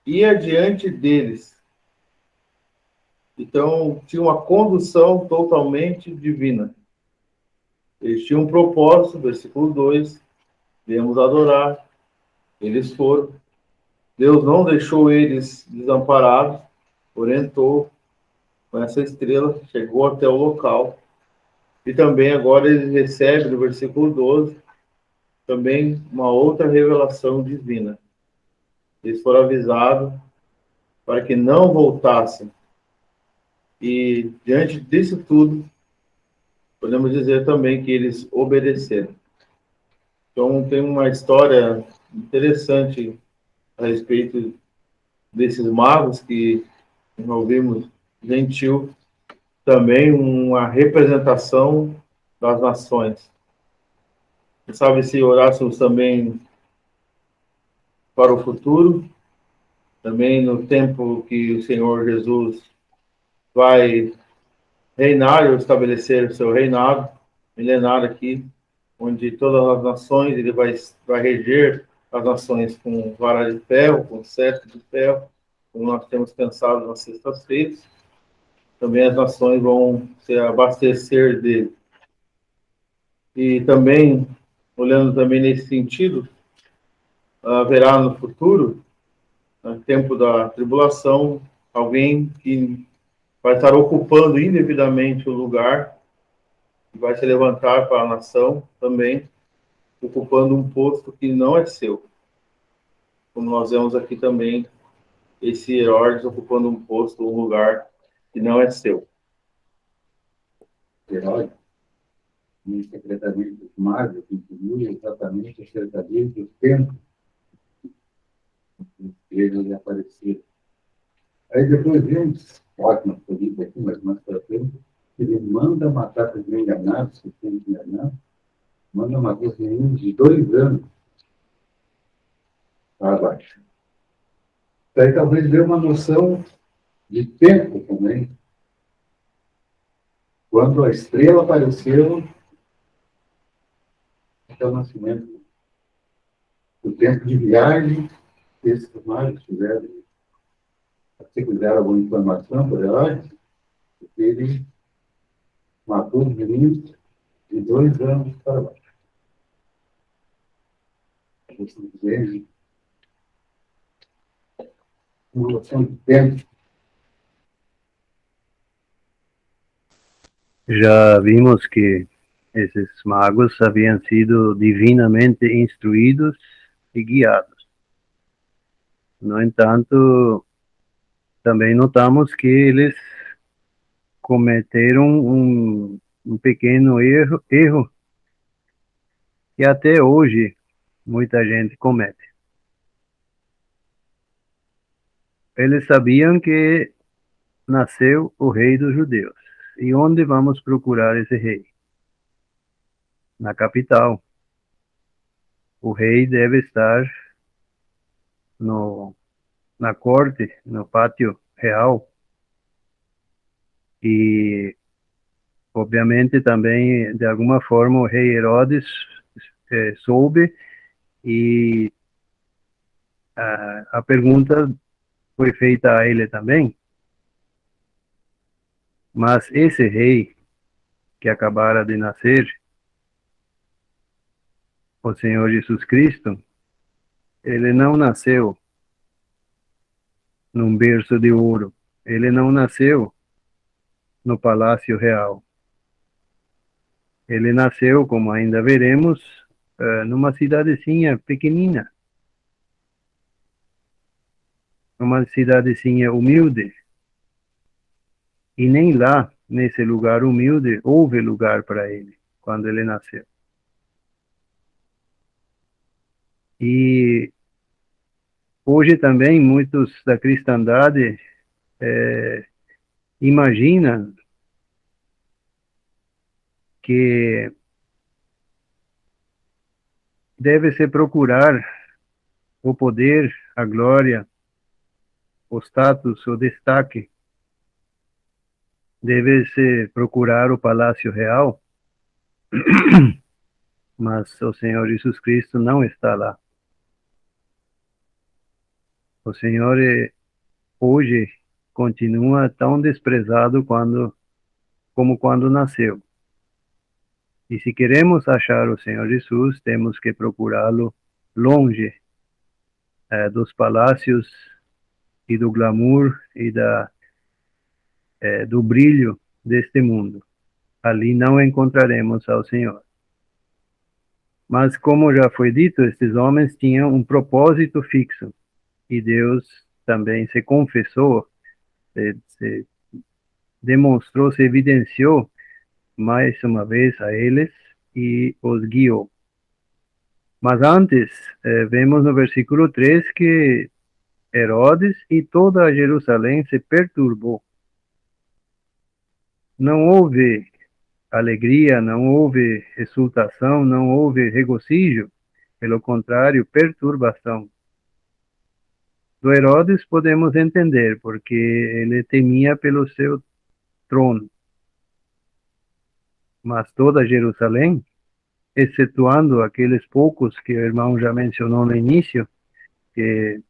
ia diante deles. Então, tinha uma condução totalmente divina. Eles tinham um propósito, versículo 2, viemos adorar. Eles foram. Deus não deixou eles desamparados, orientou com essa estrela, chegou até o local. E também agora eles recebem, no versículo 12, também uma outra revelação divina. Eles foram avisados para que não voltassem. E diante disso tudo, podemos dizer também que eles obedeceram. Então tem uma história interessante a respeito desses magos que nós ouvimos gentil, também uma representação das nações. Sabe, se orássemos também para o futuro, também no tempo que o Senhor Jesus vai reinar ou estabelecer o seu reinado milenar aqui, onde todas as nações, ele vai reger as nações com vara de ferro, com cetro de ferro, como nós temos pensado nas sextas-feiras. Também as nações vão se abastecer dele. E também, olhando também nesse sentido, haverá no futuro, no tempo da tribulação, alguém que vai estar ocupando indevidamente o lugar, e vai se levantar para a nação também, ocupando um posto que não é seu. Como nós vemos aqui também, esse Herodes ocupando um posto, um lugar que não é seu. Herói, no secretariado dos magos, que incluía exatamente o secretariado do tempo que ele aparecer. Aí depois vemos, ótimo, política aqui, mas mais para frente, que ele manda matar os enganados, que tem que enganar, manda matar os meninos de 2 anos para baixo. Daí talvez dê uma noção de tempo também. Quando a estrela apareceu, até o nascimento, o tempo de viagem que esses magos tiveram. Se quiser alguma informação por ela, ele matou os meninos de 2 anos para baixo. Vocês veem uma noção de tempo. Já vimos que esses magos haviam sido divinamente instruídos e guiados. No entanto, também notamos que eles cometeram um pequeno erro que até hoje muita gente comete. Eles sabiam que nasceu o rei dos judeus. E onde vamos procurar esse rei? Na capital. O rei deve estar na corte, no pátio real. E, obviamente, também, de alguma forma, o rei Herodes soube e a pergunta foi feita a ele também, mas esse rei que acabara de nascer, o Senhor Jesus Cristo, ele não nasceu num berço de ouro, ele não nasceu no Palácio Real. Ele nasceu, como ainda veremos, numa cidadezinha pequenina, numa cidadezinha humilde. E nem lá, nesse lugar humilde, houve lugar para ele, quando ele nasceu. E hoje também muitos da cristandade imaginam que deve-se procurar o poder, a glória, o status, o destaque, deve-se procurar o Palácio Real, mas o Senhor Jesus Cristo não está lá. O Senhor hoje continua tão desprezado como quando nasceu. E se queremos achar o Senhor Jesus, temos que procurá-lo longe dos palácios e do glamour e do brilho deste mundo. Ali não encontraremos ao Senhor. Mas, como já foi dito, estes homens tinham um propósito fixo. E Deus também se confessou, se demonstrou, se evidenciou mais uma vez a eles e os guiou. Mas antes, vemos no versículo 3 que Herodes e toda Jerusalém se perturbou. Não houve alegria, não houve exultação, não houve regozijo, pelo contrário, perturbação. Do Herodes podemos entender, porque ele temia pelo seu trono. Mas toda Jerusalém, excetuando aqueles poucos que o irmão já mencionou no início, que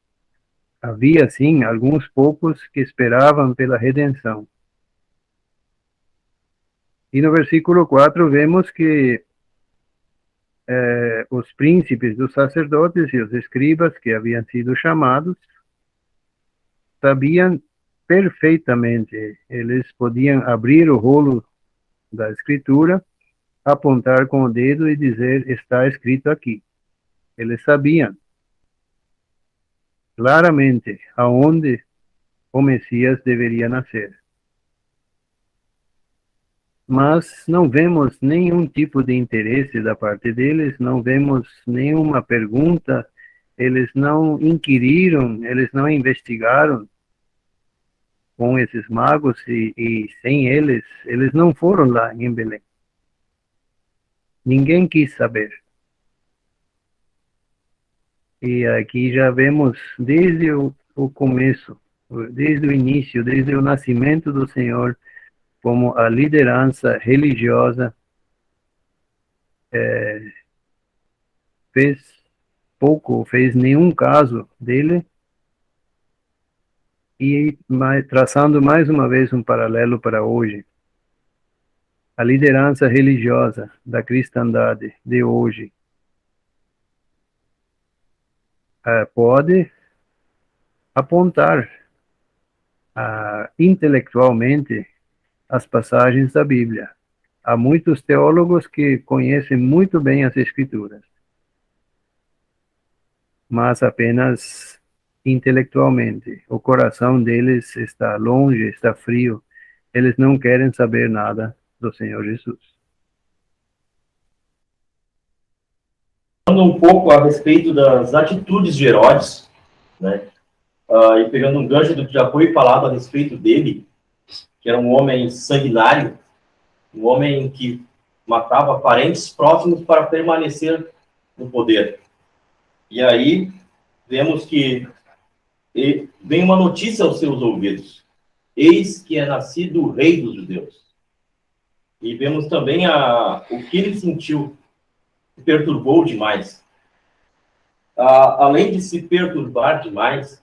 havia, sim, alguns poucos que esperavam pela redenção. E no versículo 4 vemos que os príncipes dos sacerdotes e os escribas que haviam sido chamados sabiam perfeitamente, eles podiam abrir o rolo da escritura, apontar com o dedo e dizer, está escrito aqui. Eles sabiam claramente aonde o Messias deveria nascer. Mas não vemos nenhum tipo de interesse da parte deles, não vemos nenhuma pergunta, eles não inquiriram, eles não investigaram com esses magos e sem eles não foram lá em Belém. Ninguém quis saber. E aqui já vemos desde o começo, desde o início, desde o nascimento do Senhor, como a liderança religiosa fez pouco, fez nenhum caso dele, e traçando mais uma vez um paralelo para hoje. A liderança religiosa da cristandade de hoje pode apontar intelectualmente as passagens da Bíblia. Há muitos teólogos que conhecem muito bem as Escrituras, mas apenas intelectualmente. O coração deles está longe, está frio. Eles não querem saber nada do Senhor Jesus. Falando um pouco a respeito das atitudes de Herodes, né? E pegando um gancho do que já foi falado a respeito dele, que era um homem sanguinário, um homem que matava parentes próximos para permanecer no poder. E aí vemos que vem uma notícia aos seus ouvidos: eis que é nascido o rei dos judeus. E vemos também o que ele sentiu, que perturbou demais. além de se perturbar demais,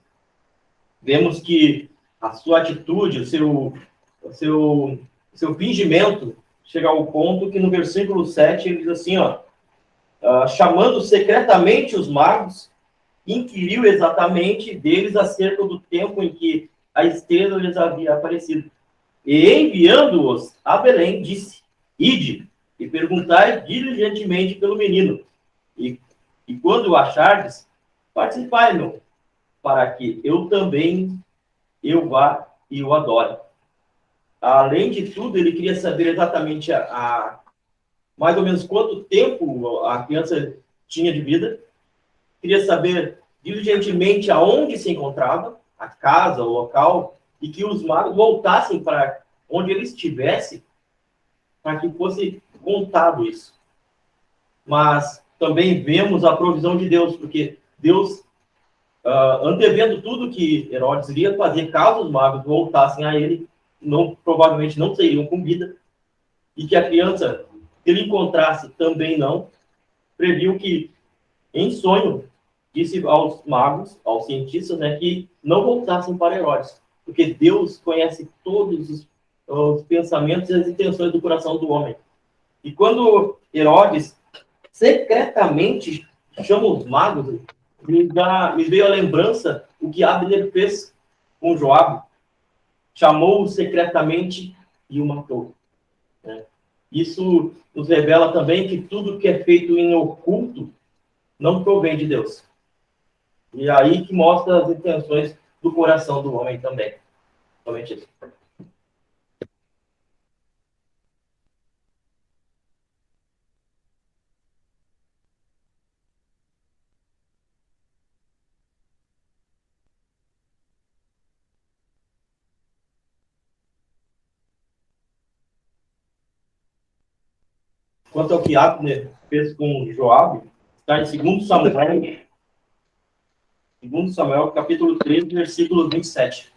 vemos que a sua atitude, o seu fingimento chega ao ponto que no versículo 7 ele diz assim, ó, chamando secretamente os magos, inquiriu exatamente deles acerca do tempo em que a estrela lhes havia aparecido. E enviando-os a Belém, disse, ide e perguntai diligentemente pelo menino. E quando o achardes, participai-me, para que eu também vá e o adore. Além de tudo, ele queria saber exatamente mais ou menos quanto tempo a criança tinha de vida, queria saber diligentemente aonde se encontrava, a casa, o local, e que os magos voltassem para onde ele estivesse, para que fosse contado isso. Mas também vemos a provisão de Deus, porque Deus, antevendo tudo que Herodes iria fazer, caso os magos voltassem a ele, provavelmente não seriam com vida, e que a criança que ele encontrasse também não, previu que, em sonho, disse aos magos, aos cientistas, né, que não voltassem para Herodes, porque Deus conhece todos os pensamentos e as intenções do coração do homem. E quando Herodes secretamente chama os magos, me veio a lembrança o que Abner fez com Joabe. Chamou-o secretamente e o matou. Né? Isso nos revela também que tudo que é feito em oculto não provém de Deus. E é aí que mostra as intenções do coração do homem também. Somente isso. Quanto ao que Abner fez com Joabe, está em 2 Samuel, capítulo 13, versículo 27.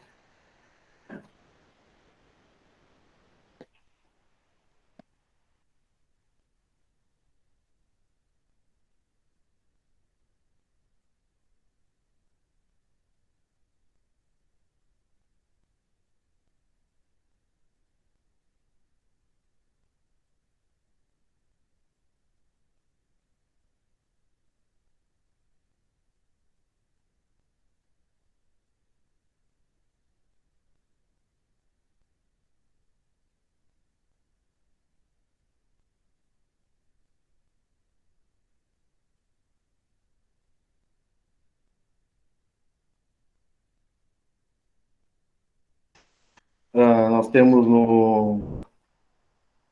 Nós temos no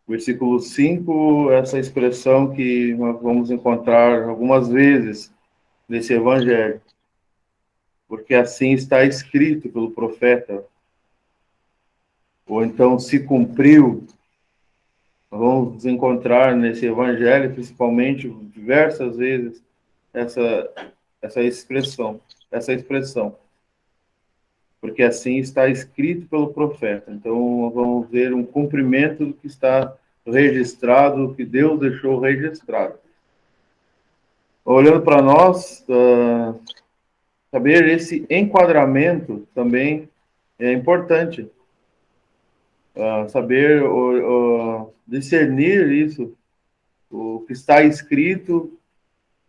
versículo 5 essa expressão que nós vamos encontrar algumas vezes nesse evangelho, porque assim está escrito pelo profeta, ou então se cumpriu. Nós vamos encontrar nesse evangelho, principalmente, diversas vezes, essa expressão, porque assim está escrito pelo profeta. Então, vamos ver um cumprimento do que está registrado, do que Deus deixou registrado. Olhando para nós, saber esse enquadramento também é importante. Saber discernir isso, o que está escrito,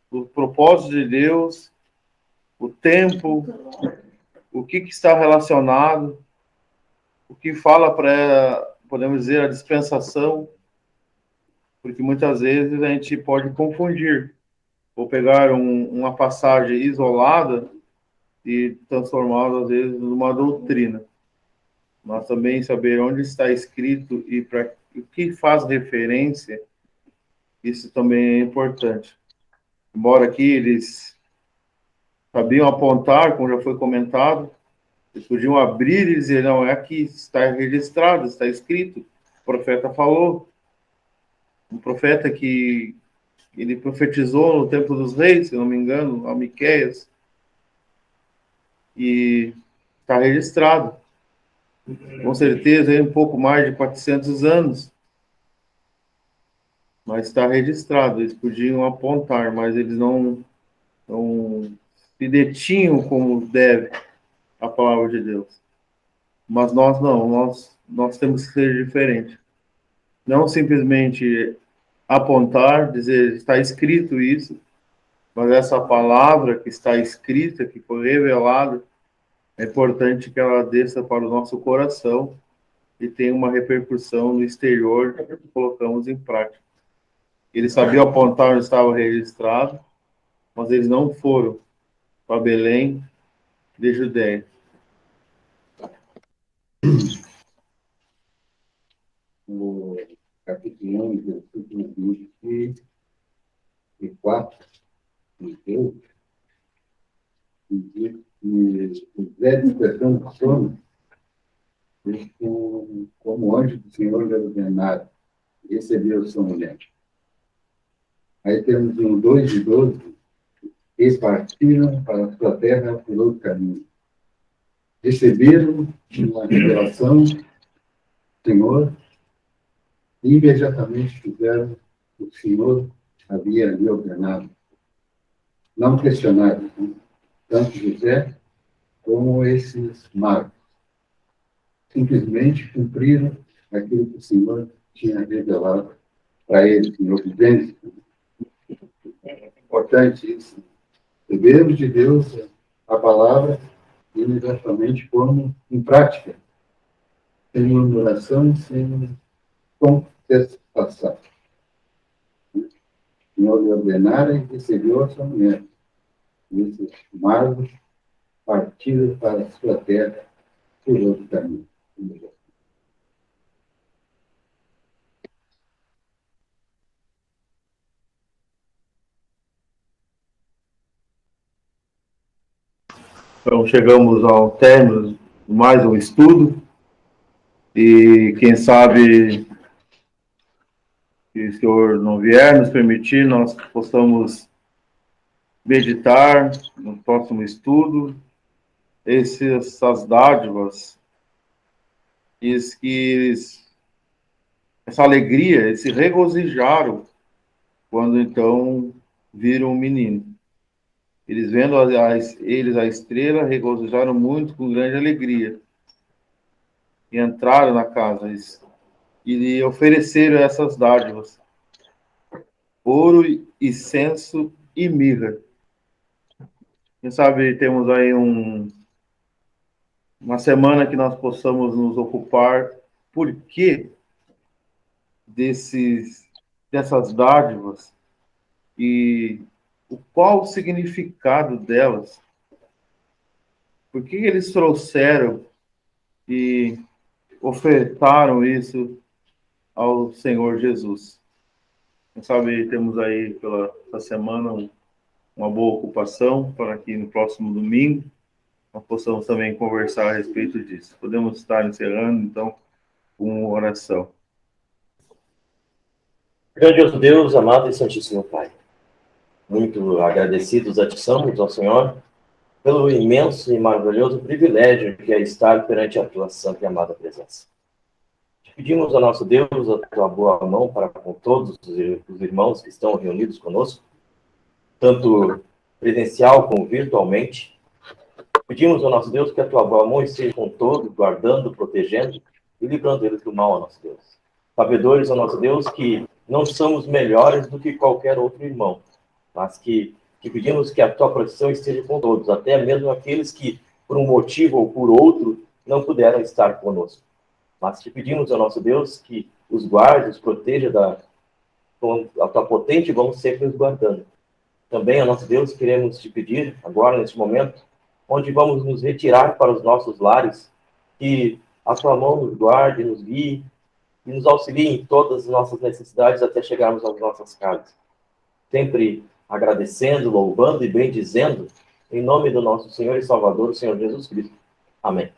o propósito de Deus, o tempo, o que está relacionado, o que fala podemos dizer, a dispensação, porque muitas vezes a gente pode confundir, ou pegar uma passagem isolada e transformá-la, às vezes, numa doutrina. Mas também saber onde está escrito e para o que faz referência, isso também é importante. Embora aqui eles sabiam apontar, como já foi comentado, eles podiam abrir e dizer, não, é aqui, está registrado, está escrito, o profeta falou. Um profeta que ele profetizou no tempo dos reis, se não me engano, a Miqueias, e está registrado. Com certeza, é um pouco mais de 400 anos, mas está registrado. Eles podiam apontar, mas eles não não se detinham como deve a palavra de Deus. Mas nós não, nós temos que ser diferentes. Não simplesmente apontar, dizer, está escrito isso, mas essa palavra que está escrita, que foi revelada, é importante que ela desça para o nosso coração e tenha uma repercussão no exterior que colocamos em prática. Eles sabiam apontar onde estava registrado, mas eles não foram para Belém de Judéia. No capítulo 1, versículo 24, de Deus, diz que José, despertando do sono, fez como o anjo do Senhor lhe ordenara, recebeu sua mulher. Aí temos um 2 de 12, eles partiram para a sua terra por outro caminho. Receberam uma revelação do Senhor e imediatamente fizeram o que o Senhor havia lhe ordenado. Não questionaram, né? Tanto José como esses magos. Simplesmente cumpriram aquilo que o Senhor tinha revelado para eles em obediência. É importante isso. Recebemos de Deus a palavra e imediatamente pomos em prática, sem murmuração, sem contestação. O Senhor lhe ordenara e recebeu a sua mulher. E esses magos partiram para a sua terra por outro caminho. Então, chegamos ao término de mais um estudo e, quem sabe, se o Senhor não vier nos permitir, nós possamos meditar no próximo estudo essas dádivas, essa alegria, eles se regozijaram quando então viram o menino. Eles vendo eles a estrela, regozijaram muito com grande alegria. E entraram na casa e ofereceram essas dádivas: ouro, incenso e mirra. Quem sabe temos aí uma semana que nós possamos nos ocupar por que dessas dádivas e qual o significado delas. Por que eles trouxeram e ofertaram isso ao Senhor Jesus? Quem sabe temos aí pela essa semana uma boa ocupação para que no próximo domingo nós possamos também conversar a respeito disso. Podemos estar encerrando, então, com uma oração. Grandioso Deus, amado e santíssimo Pai, muito agradecidos a Ti somos, ao Senhor, pelo imenso e maravilhoso privilégio que é estar perante a Tua santa e amada presença. Te pedimos ao nosso Deus a Tua boa mão para com todos os irmãos que estão reunidos conosco, tanto presencial como virtualmente. Pedimos ao nosso Deus que a Tua boa mão esteja com todos, guardando, protegendo e livrando eles do mal, ó nosso Deus. Sabedores, ó nosso Deus, que não somos melhores do que qualquer outro irmão, mas que pedimos que a Tua proteção esteja com todos, até mesmo aqueles que, por um motivo ou por outro, não puderam estar conosco. Mas te pedimos ao nosso Deus que os guarde, os proteja com a Tua potente mão sempre nos guardando. Também, ó nosso Deus, queremos te pedir, agora, neste momento, onde vamos nos retirar para os nossos lares, que a Tua mão nos guarde, nos guie e nos auxilie em todas as nossas necessidades até chegarmos às nossas casas. Sempre agradecendo, louvando e bendizendo, em nome do nosso Senhor e Salvador, o Senhor Jesus Cristo. Amém.